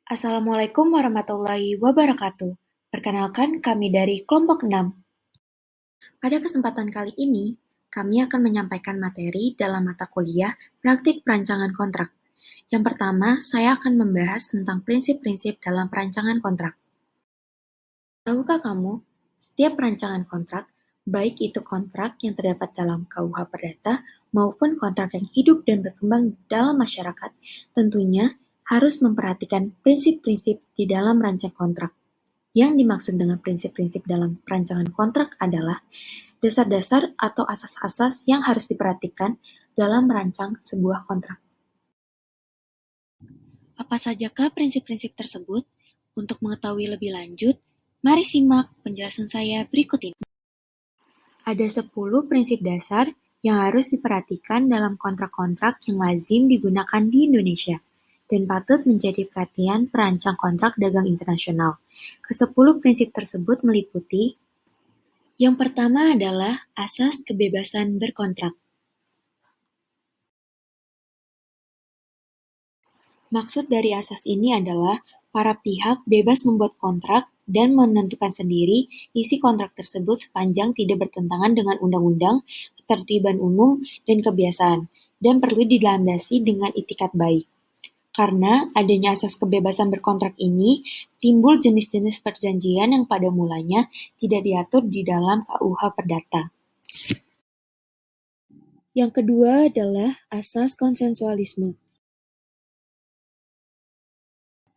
Assalamualaikum warahmatullahi wabarakatuh. Perkenalkan, kami dari kelompok 6. Pada kesempatan kali ini, kami akan menyampaikan materi dalam mata kuliah Praktik Perancangan Kontrak. Yang pertama, saya akan membahas tentang prinsip-prinsip dalam perancangan kontrak. Tahukah kamu, setiap perancangan kontrak, baik itu kontrak yang terdapat dalam KUH Perdata maupun kontrak yang hidup dan berkembang dalam masyarakat, tentunya harus memperhatikan prinsip-prinsip di dalam rancang kontrak. Yang dimaksud dengan prinsip-prinsip dalam perancangan kontrak adalah dasar-dasar atau asas-asas yang harus diperhatikan dalam merancang sebuah kontrak. Apa sajakah prinsip-prinsip tersebut? Untuk mengetahui lebih lanjut, mari simak penjelasan saya berikut ini. Ada 10 prinsip dasar yang harus diperhatikan dalam kontrak-kontrak yang lazim digunakan di Indonesia dan patut menjadi perhatian perancang kontrak dagang internasional. Ke-10 prinsip tersebut meliputi: yang pertama adalah asas kebebasan berkontrak. Maksud dari asas ini adalah para pihak bebas membuat kontrak dan menentukan sendiri isi kontrak tersebut sepanjang tidak bertentangan dengan undang-undang, ketertiban umum, dan kebiasaan, dan perlu dilandasi dengan itikat baik. Karena adanya asas kebebasan berkontrak ini, timbul jenis-jenis perjanjian yang pada mulanya tidak diatur di dalam KUH Perdata. Yang kedua adalah asas konsensualisme.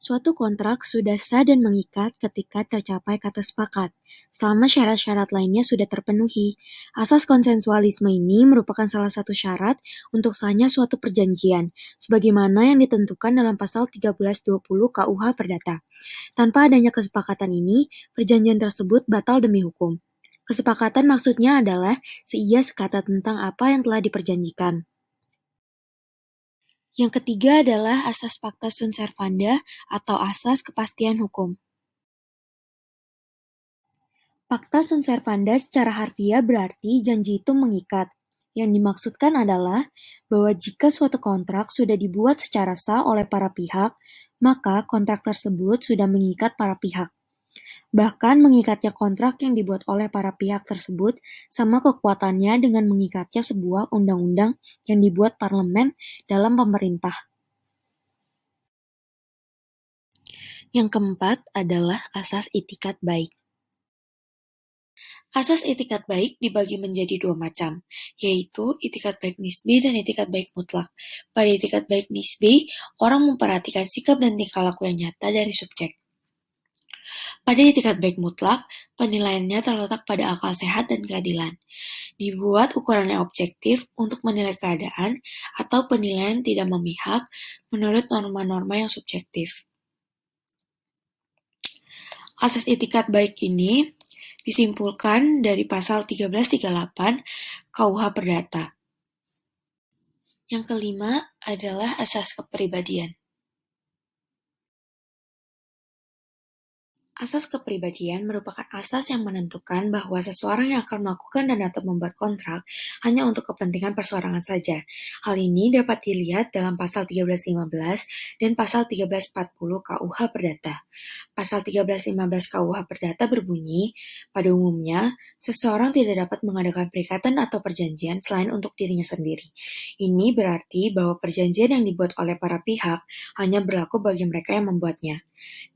Suatu kontrak sudah sah dan mengikat ketika tercapai kata sepakat, selama syarat-syarat lainnya sudah terpenuhi. Asas konsensualisme ini merupakan salah satu syarat untuk sahnya suatu perjanjian, sebagaimana yang ditentukan dalam pasal 1320 KUH Perdata. Tanpa adanya kesepakatan ini, perjanjian tersebut batal demi hukum. Kesepakatan maksudnya adalah seia sekata tentang apa yang telah diperjanjikan. Yang ketiga adalah asas pacta sunt servanda atau asas kepastian hukum. Pacta sunt servanda secara harfiah berarti janji itu mengikat. Yang dimaksudkan adalah bahwa jika suatu kontrak sudah dibuat secara sah oleh para pihak, maka kontrak tersebut sudah mengikat para pihak. Bahkan mengikatnya kontrak yang dibuat oleh para pihak tersebut sama kekuatannya dengan mengikatnya sebuah undang-undang yang dibuat parlemen dalam pemerintah. Yang keempat adalah asas itikat baik. Asas itikat baik dibagi menjadi dua macam, yaitu itikat baik nisbi dan itikat baik mutlak. Pada itikat baik nisbi, orang memperhatikan sikap dan tingkah laku yang nyata dari subjek. Pada itikat baik mutlak, penilaiannya terletak pada akal sehat dan keadilan. Dibuat ukurannya objektif untuk menilai keadaan atau penilaian tidak memihak menurut norma-norma yang subjektif. Asas itikat baik ini disimpulkan dari pasal 1338 KUH Perdata. Yang kelima adalah asas kepribadian. Asas kepribadian merupakan asas yang menentukan bahwa seseorang yang akan melakukan dan atau membuat kontrak hanya untuk kepentingan perseorangan saja. Hal ini dapat dilihat dalam pasal 1315 dan pasal 1340 KUH Perdata. Pasal 1315 KUH Perdata berbunyi, pada umumnya, seseorang tidak dapat mengadakan perikatan atau perjanjian selain untuk dirinya sendiri. Ini berarti bahwa perjanjian yang dibuat oleh para pihak hanya berlaku bagi mereka yang membuatnya.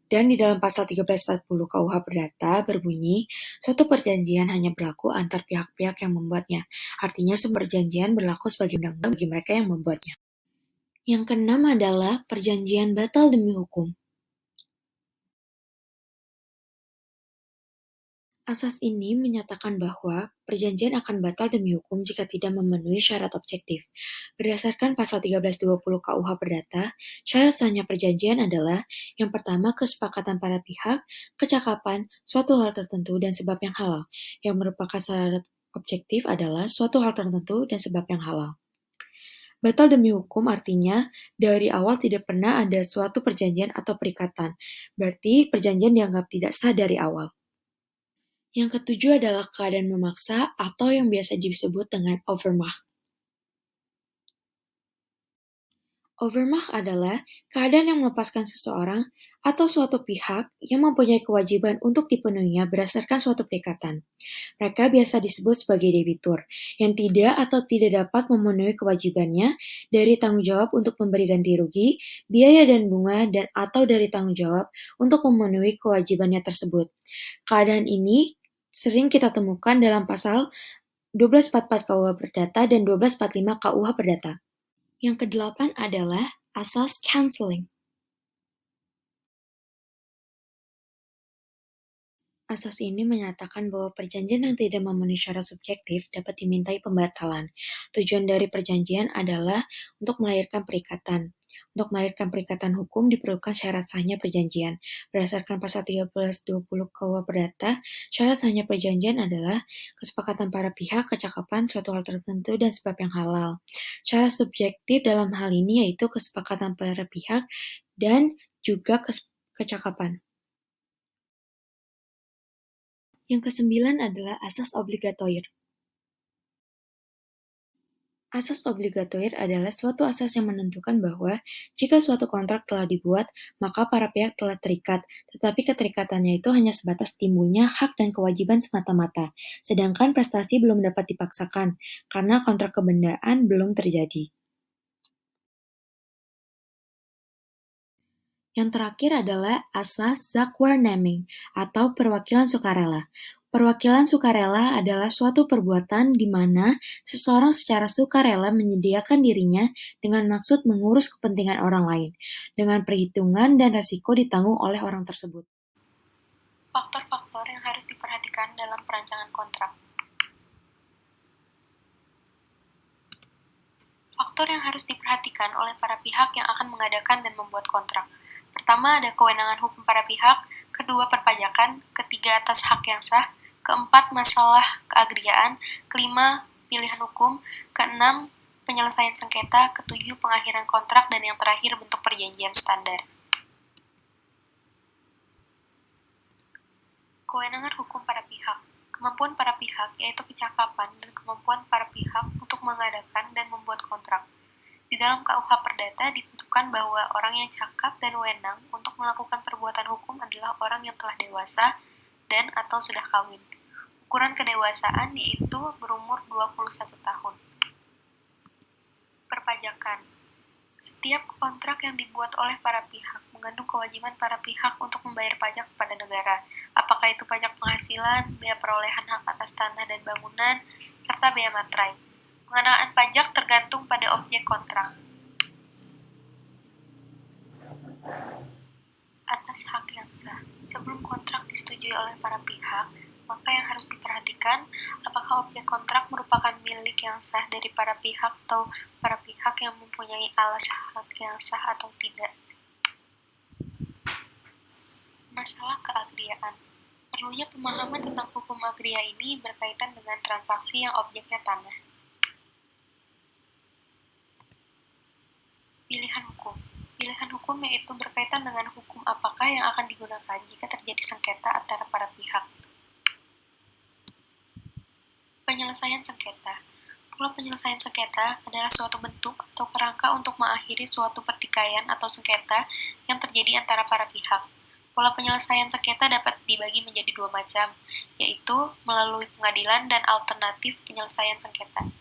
Dan di dalam pasal 1340 KUH Perdata berbunyi, suatu perjanjian hanya berlaku antar pihak-pihak yang membuatnya. Artinya semua perjanjian berlaku sebagai undang-undang bagi mereka yang membuatnya. Yang keenam adalah perjanjian batal demi hukum. Asas ini menyatakan bahwa perjanjian akan batal demi hukum jika tidak memenuhi syarat objektif. Berdasarkan pasal 1320 KUH Perdata, syarat sahnya perjanjian adalah yang pertama kesepakatan para pihak, kecakapan, suatu hal tertentu, dan sebab yang halal. Yang merupakan syarat objektif adalah suatu hal tertentu dan sebab yang halal. Batal demi hukum artinya dari awal tidak pernah ada suatu perjanjian atau perikatan. Berarti perjanjian dianggap tidak sah dari awal. Yang ketujuh adalah keadaan memaksa atau yang biasa disebut dengan overmacht. Overmach adalah keadaan yang melepaskan seseorang atau suatu pihak yang mempunyai kewajiban untuk dipenuhinya berdasarkan suatu perikatan. Mereka biasa disebut sebagai debitur, yang tidak atau tidak dapat memenuhi kewajibannya dari tanggung jawab untuk memberi ganti rugi, biaya dan bunga, dan atau dari tanggung jawab untuk memenuhi kewajibannya tersebut. Keadaan ini sering kita temukan dalam pasal 1244 KUH Perdata dan 1245 KUH Perdata. Yang kedelapan adalah asas cancelling. Asas ini menyatakan bahwa perjanjian yang tidak memenuhi syarat subjektif dapat dimintai pembatalan. Tujuan dari perjanjian adalah untuk melahirkan perikatan. Untuk melahirkan perikatan hukum diperlukan syarat sahnya perjanjian. Berdasarkan pasal 1320 KUH Perdata, syarat sahnya perjanjian adalah kesepakatan para pihak, kecakapan, suatu hal tertentu, dan sebab yang halal. Syarat subjektif dalam hal ini yaitu kesepakatan para pihak dan juga kecakapan. Yang kesembilan adalah asas obligatoir. Asas obligatoir adalah suatu asas yang menentukan bahwa jika suatu kontrak telah dibuat, maka para pihak telah terikat, tetapi keterikatannya itu hanya sebatas timbulnya hak dan kewajiban semata-mata, sedangkan prestasi belum dapat dipaksakan, karena kontrak kebendaan belum terjadi. Yang terakhir adalah asas Zakwarneming atau perwakilan sukarela. Perwakilan sukarela adalah suatu perbuatan di mana seseorang secara sukarela menyediakan dirinya dengan maksud mengurus kepentingan orang lain, dengan perhitungan dan risiko ditanggung oleh orang tersebut. Faktor-faktor yang harus diperhatikan dalam perancangan kontrak. Faktor yang harus diperhatikan oleh para pihak yang akan mengadakan dan membuat kontrak. Pertama, ada kewenangan hukum para pihak, kedua, perpajakan, ketiga, atas hak yang sah, keempat, masalah keagrarian, kelima, pilihan hukum, keenam, penyelesaian sengketa, ketujuh, pengakhiran kontrak, dan yang terakhir, bentuk perjanjian standar. Kewenangan hukum para pihak. Kemampuan para pihak, yaitu kecakapan dan kemampuan para pihak untuk mengadakan dan membuat kontrak. Di dalam KUH Perdata ditentukan bahwa orang yang cakap dan wenang untuk melakukan perbuatan hukum adalah orang yang telah dewasa dan atau sudah kawin. Ukuran kedewasaan yaitu berumur 21 tahun. Perpajakan. Setiap kontrak yang dibuat oleh para pihak mengandung kewajiban para pihak untuk membayar pajak kepada negara, apakah itu pajak penghasilan, biaya perolehan hak atas tanah dan bangunan, serta biaya materai. Pengenaan pajak tergantung pada objek kontrak. Atas hak yang sah. Sebelum kontrak disetujui oleh para pihak, maka yang harus diperhatikan apakah objek kontrak merupakan milik yang sah dari para pihak atau para pihak yang mempunyai alas hak yang sah atau tidak. Masalah keagrarian. Perlunya pemahaman tentang hukum agraria ini berkaitan dengan transaksi yang objeknya tanah. Pilihan hukum. Pilihan hukum yaitu berkaitan dengan hukum apakah yang akan digunakan jika terjadi sengketa antara para pihak. Penyelesaian sengketa. Pola penyelesaian sengketa adalah suatu bentuk atau kerangka untuk mengakhiri suatu pertikaian atau sengketa yang terjadi antara para pihak. Pola penyelesaian sengketa dapat dibagi menjadi dua macam, yaitu melalui pengadilan dan alternatif penyelesaian sengketa.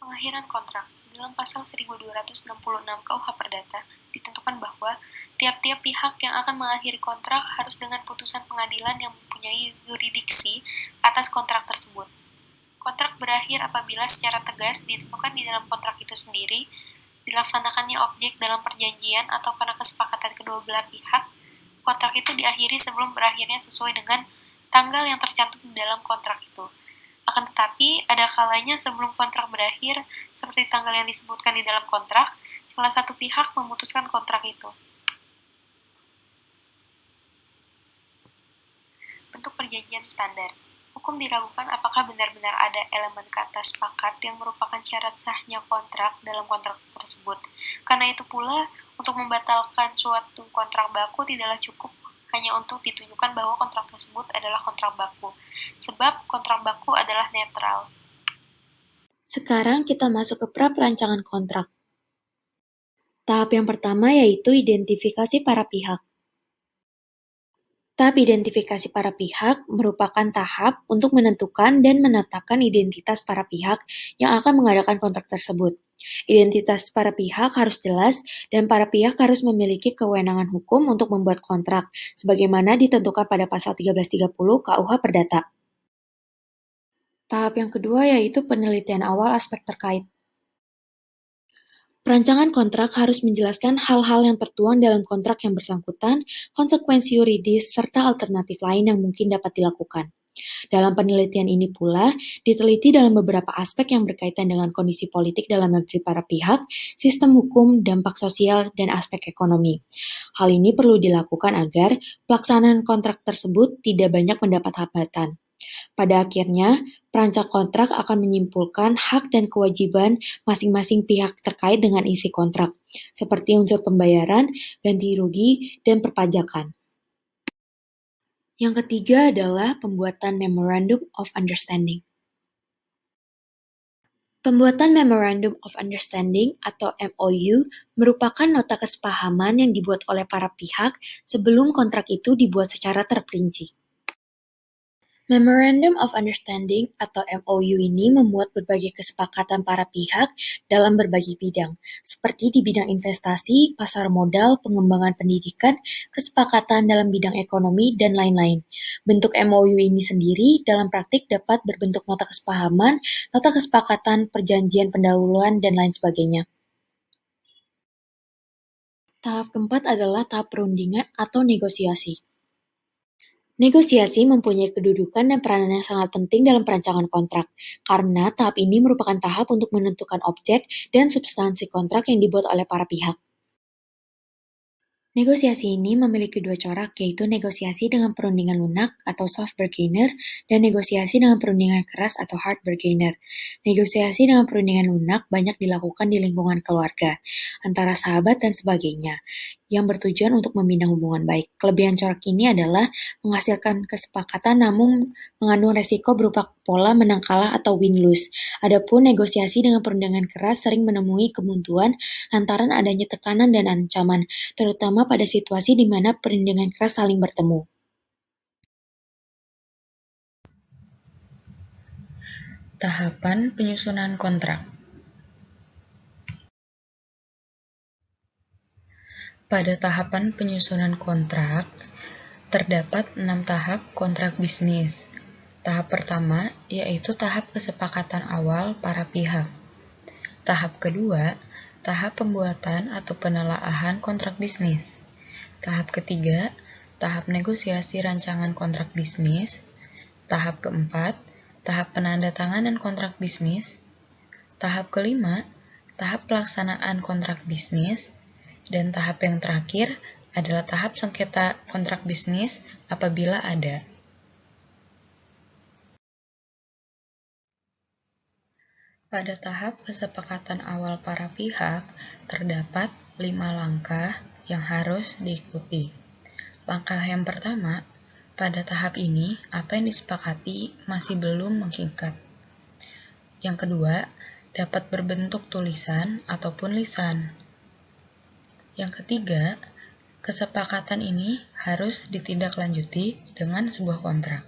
Pengakhiran kontrak. Dalam pasal 1266 KUH Perdata ditentukan bahwa tiap-tiap pihak yang akan mengakhiri kontrak harus dengan putusan pengadilan yang mempunyai yurisdiksi atas kontrak tersebut. Kontrak berakhir apabila secara tegas ditentukan di dalam kontrak itu sendiri, dilaksanakannya objek dalam perjanjian atau karena kesepakatan kedua belah pihak, kontrak itu diakhiri sebelum berakhirnya sesuai dengan tanggal yang tercantum di dalam kontrak itu. Akan tetapi, ada kalanya sebelum kontrak berakhir, seperti tanggal yang disebutkan di dalam kontrak, salah satu pihak memutuskan kontrak itu. Bentuk perjanjian standar. Hukum diragukan apakah benar-benar ada elemen kata sepakat yang merupakan syarat sahnya kontrak dalam kontrak tersebut. Karena itu pula, untuk membatalkan suatu kontrak baku tidaklah cukup hanya untuk ditunjukkan bahwa kontrak tersebut adalah kontrak baku, sebab kontrak baku adalah netral. Sekarang kita masuk ke pra-perancangan kontrak. Tahap yang pertama yaitu identifikasi para pihak. Tahap identifikasi para pihak merupakan tahap untuk menentukan dan menetapkan identitas para pihak yang akan mengadakan kontrak tersebut. Identitas para pihak harus jelas dan para pihak harus memiliki kewenangan hukum untuk membuat kontrak, sebagaimana ditentukan pada pasal 1330 KUH Perdata. Tahap yang kedua yaitu penelitian awal aspek terkait. Perancangan kontrak harus menjelaskan hal-hal yang tertuang dalam kontrak yang bersangkutan, konsekuensi yuridis, serta alternatif lain yang mungkin dapat dilakukan. Dalam penelitian ini pula, diteliti dalam beberapa aspek yang berkaitan dengan kondisi politik dalam negeri para pihak, sistem hukum, dampak sosial, dan aspek ekonomi. Hal ini perlu dilakukan agar pelaksanaan kontrak tersebut tidak banyak mendapat hambatan. Pada akhirnya, perancang kontrak akan menyimpulkan hak dan kewajiban masing-masing pihak terkait dengan isi kontrak, seperti unsur pembayaran, ganti rugi, dan perpajakan. Yang ketiga adalah pembuatan Memorandum of Understanding. Pembuatan Memorandum of Understanding atau MOU merupakan nota kesepahaman yang dibuat oleh para pihak sebelum kontrak itu dibuat secara terperinci. Memorandum of Understanding atau MOU ini memuat berbagai kesepakatan para pihak dalam berbagai bidang, seperti di bidang investasi, pasar modal, pengembangan pendidikan, kesepakatan dalam bidang ekonomi, dan lain-lain. Bentuk MOU ini sendiri dalam praktik dapat berbentuk nota kesepahaman, nota kesepakatan, perjanjian pendahuluan, dan lain sebagainya. Tahap keempat adalah tahap perundingan atau negosiasi. Negosiasi mempunyai kedudukan dan peranan yang sangat penting dalam perancangan kontrak, karena tahap ini merupakan tahap untuk menentukan objek dan substansi kontrak yang dibuat oleh para pihak. Negosiasi ini memiliki dua corak, yaitu negosiasi dengan perundingan lunak atau soft bargainer dan negosiasi dengan perundingan keras atau hard bargainer. Negosiasi dengan perundingan lunak banyak dilakukan di lingkungan keluarga, antara sahabat dan sebagainya, yang bertujuan untuk membina hubungan baik. Kelebihan corak ini adalah menghasilkan kesepakatan namun mengandung resiko berupa pola menang kalah atau win-lose. Adapun negosiasi dengan perundingan keras sering menemui kebuntuan lantaran adanya tekanan dan ancaman, terutama pada situasi di mana perundingan keras saling bertemu. Tahapan penyusunan kontrak. Pada tahapan penyusunan kontrak, terdapat 6 tahap kontrak bisnis. Tahap pertama yaitu tahap kesepakatan awal para pihak. Tahap kedua, tahap pembuatan atau penelaahan kontrak bisnis. Tahap ketiga, tahap negosiasi rancangan kontrak bisnis. Tahap keempat, tahap penandatanganan kontrak bisnis. Tahap kelima, tahap pelaksanaan kontrak bisnis. Dan tahap yang terakhir adalah tahap sengketa kontrak bisnis apabila ada. Pada tahap kesepakatan awal para pihak, terdapat 5 langkah yang harus diikuti. Langkah yang pertama, pada tahap ini, apa yang disepakati masih belum mengikat. Yang kedua, dapat berbentuk tulisan ataupun lisan. Yang ketiga, kesepakatan ini harus ditindaklanjuti dengan sebuah kontrak.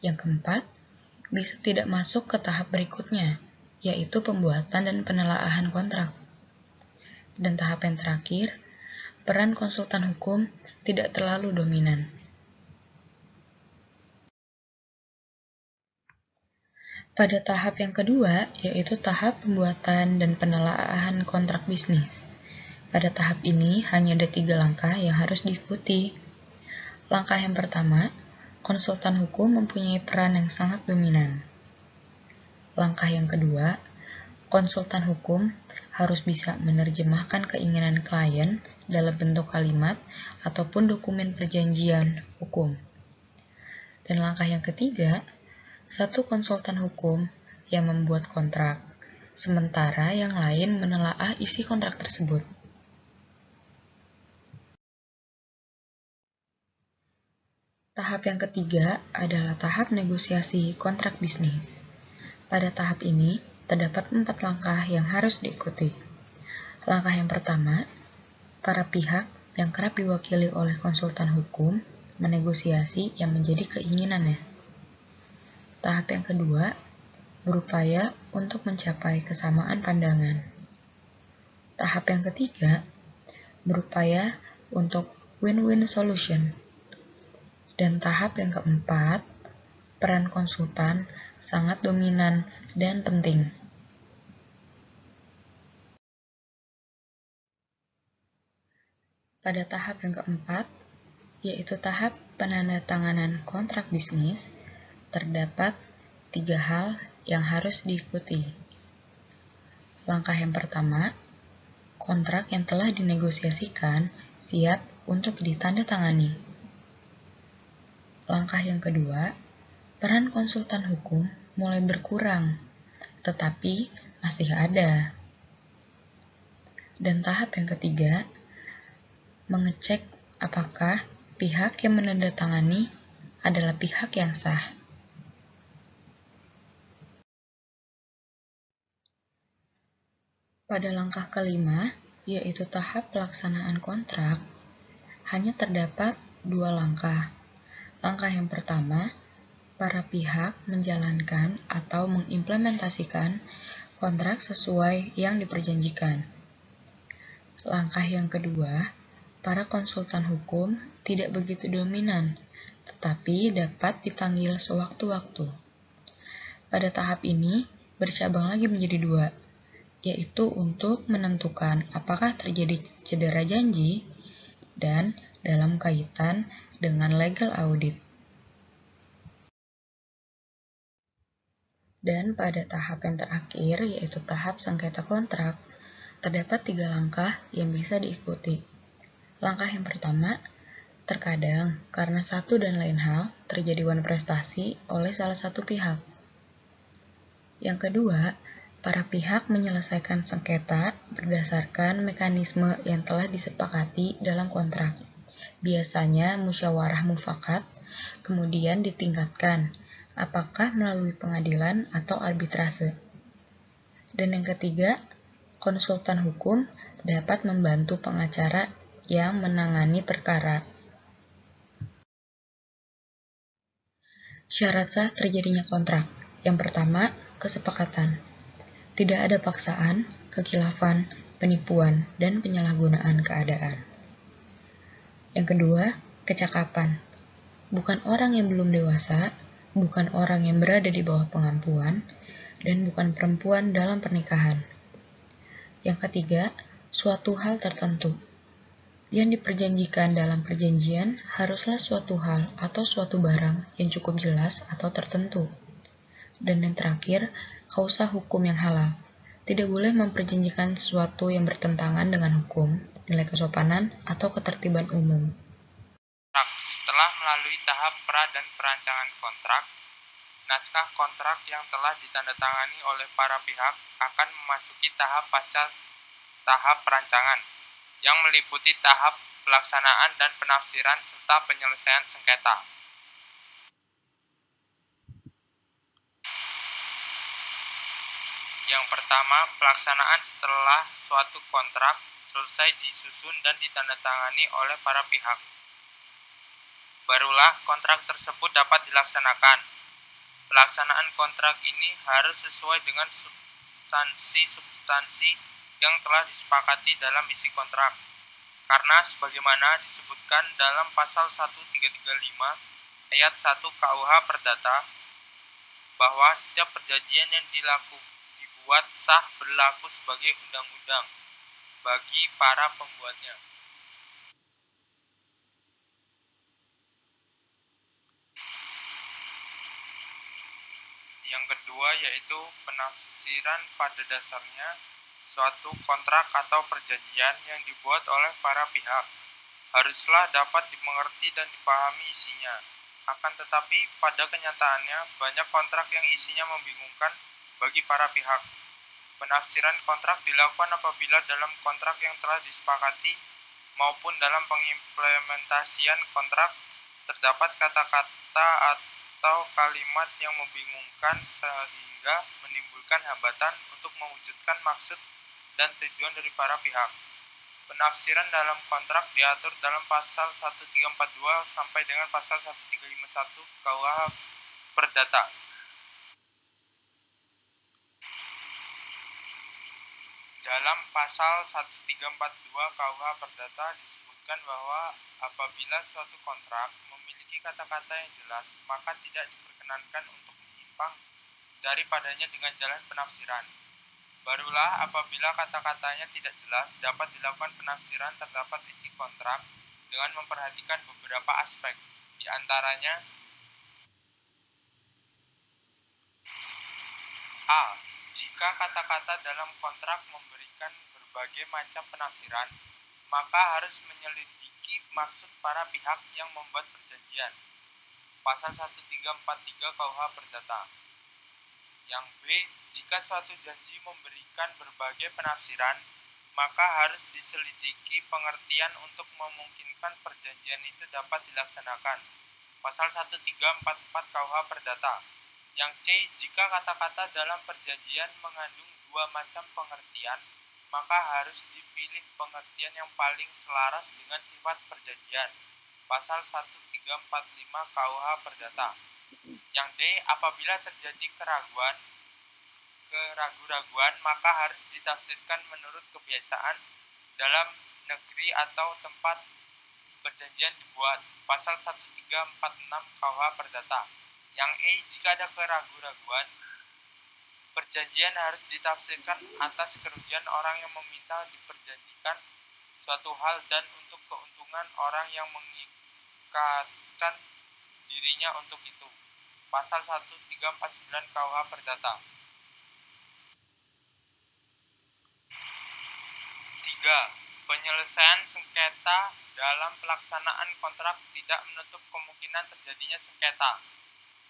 Yang keempat, bisa tidak masuk ke tahap berikutnya, yaitu pembuatan dan penelaahan kontrak. Dan tahap yang terakhir, peran konsultan hukum tidak terlalu dominan. Pada tahap yang kedua, yaitu tahap pembuatan dan penelaahan kontrak bisnis. Pada tahap ini, hanya ada 3 langkah yang harus diikuti. Langkah yang pertama, konsultan hukum mempunyai peran yang sangat dominan. Langkah yang kedua, konsultan hukum harus bisa menerjemahkan keinginan klien dalam bentuk kalimat ataupun dokumen perjanjian hukum. Dan langkah yang ketiga, satu konsultan hukum yang membuat kontrak, sementara yang lain menelaah isi kontrak tersebut. Tahap yang ketiga adalah tahap negosiasi kontrak bisnis. Pada tahap ini, terdapat 4 langkah yang harus diikuti. Langkah yang pertama, para pihak yang kerap diwakili oleh konsultan hukum menegosiasi yang menjadi keinginannya. Tahap yang kedua, berupaya untuk mencapai kesamaan pandangan. Tahap yang ketiga, berupaya untuk win-win solution. Dan tahap yang keempat, peran konsultan sangat dominan dan penting. Pada tahap yang keempat, yaitu tahap penandatanganan kontrak bisnis, terdapat 3 hal yang harus diikuti. Langkah yang pertama, kontrak yang telah dinegosiasikan siap untuk ditandatangani. Langkah yang kedua, peran konsultan hukum mulai berkurang, tetapi masih ada. Dan tahap yang ketiga, mengecek apakah pihak yang menandatangani adalah pihak yang sah. Pada langkah kelima, yaitu tahap pelaksanaan kontrak, hanya terdapat 2 langkah. Langkah yang pertama, para pihak menjalankan atau mengimplementasikan kontrak sesuai yang diperjanjikan. Langkah yang kedua, para konsultan hukum tidak begitu dominan, tetapi dapat dipanggil sewaktu-waktu. Pada tahap ini, bercabang lagi menjadi 2, yaitu untuk menentukan apakah terjadi cedera janji dan dalam kaitan dengan legal audit. Dan pada tahap yang terakhir, yaitu tahap sengketa kontrak, terdapat 3 langkah yang bisa diikuti. Langkah yang pertama, terkadang karena satu dan lain hal terjadi wan prestasi oleh salah satu pihak. Yang kedua, para pihak menyelesaikan sengketa berdasarkan mekanisme yang telah disepakati dalam kontrak. Biasanya musyawarah mufakat, kemudian ditingkatkan, apakah melalui pengadilan atau arbitrase. Dan yang ketiga, konsultan hukum dapat membantu pengacara yang menangani perkara. Syarat sah terjadinya kontrak. Yang pertama, kesepakatan. Tidak ada paksaan, kekhilafan, penipuan, dan penyalahgunaan keadaan. Yang kedua, kecakapan. Bukan orang yang belum dewasa, bukan orang yang berada di bawah pengampuan, dan bukan perempuan dalam pernikahan. Yang ketiga, suatu hal tertentu. Yang diperjanjikan dalam perjanjian haruslah suatu hal atau suatu barang yang cukup jelas atau tertentu. Dan yang terakhir, kausa hukum yang halal. Tidak boleh memperjanjikan sesuatu yang bertentangan dengan hukum, nilai kesopanan, atau ketertiban umum. Setelah melalui tahap pra dan perancangan kontrak, naskah kontrak yang telah ditandatangani oleh para pihak akan memasuki tahap pasca tahap perancangan, yang meliputi tahap pelaksanaan dan penafsiran serta penyelesaian sengketa. Yang pertama, pelaksanaan setelah suatu kontrak selesai disusun dan ditandatangani oleh para pihak. Barulah kontrak tersebut dapat dilaksanakan. Pelaksanaan kontrak ini harus sesuai dengan substansi yang telah disepakati dalam isi kontrak. Karena sebagaimana disebutkan dalam pasal 1335 ayat 1 KUH Perdata, bahwa setiap perjanjian yang dibuat sah berlaku sebagai undang-undang bagi para pembuatnya. Yang kedua yaitu penafsiran. Pada dasarnya, suatu kontrak atau perjanjian yang dibuat oleh para pihak haruslah dapat dimengerti dan dipahami isinya. Akan tetapi, pada kenyataannya, banyak kontrak yang isinya membingungkan bagi para pihak. Penafsiran kontrak dilakukan apabila dalam kontrak yang telah disepakati maupun dalam pengimplementasian kontrak terdapat kata-kata atau kalimat yang membingungkan sehingga menimbulkan hambatan untuk mewujudkan maksud dan tujuan dari para pihak. Penafsiran dalam kontrak diatur dalam pasal 1342 sampai dengan pasal 1351 KUH Perdata. Dalam pasal 1342 KUH Perdata disebutkan bahwa apabila suatu kontrak memiliki kata-kata yang jelas, maka tidak diperkenankan untuk menyimpang daripadanya dengan jalan penafsiran. Barulah apabila kata-katanya tidak jelas, dapat dilakukan penafsiran terdapat isi kontrak dengan memperhatikan beberapa aspek, di antaranya A. Jika kata-kata dalam kontrak memberikan berbagai macam penafsiran, maka harus menyelidiki maksud para pihak yang membuat perjanjian. Pasal 1343 KUH Perdata. Yang B. Jika suatu janji memberikan berbagai penafsiran, maka harus diselidiki pengertian untuk memungkinkan perjanjian itu dapat dilaksanakan. Pasal 1344 KUH Perdata. Yang C. Jika kata-kata dalam perjanjian mengandung dua macam pengertian, maka harus dipilih pengertian yang paling selaras dengan sifat perjanjian. Pasal 1345 KUH Perdata. Yang D. Apabila terjadi keraguan-raguan, maka harus ditafsirkan menurut kebiasaan dalam negeri atau tempat perjanjian dibuat. Pasal 1346 KUH Perdata. Yang E. Jika ada keraguan-raguan, perjanjian harus ditafsirkan atas kerugian orang yang meminta diperjanjikan suatu hal dan untuk keuntungan orang yang mengikatkan dirinya untuk itu. Pasal 1349 KUH Perdata. 3. Penyelesaian sengketa dalam pelaksanaan kontrak tidak menutup kemungkinan terjadinya sengketa.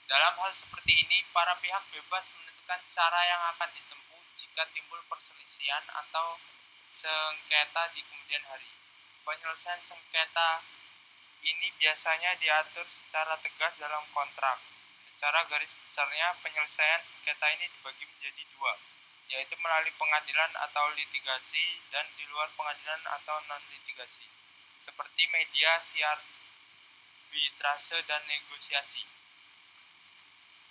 Dalam hal seperti ini, para pihak bebas menentukan cara yang akan ditempuh jika timbul perselisihan atau sengketa di kemudian hari. Penyelesaian sengketa ini biasanya diatur secara tegas dalam kontrak. Secara garis besarnya, penyelesaian sengketa ini dibagi menjadi dua, yaitu melalui pengadilan atau litigasi dan di luar pengadilan atau non-litigasi, seperti mediasi, arbitrase, dan negosiasi.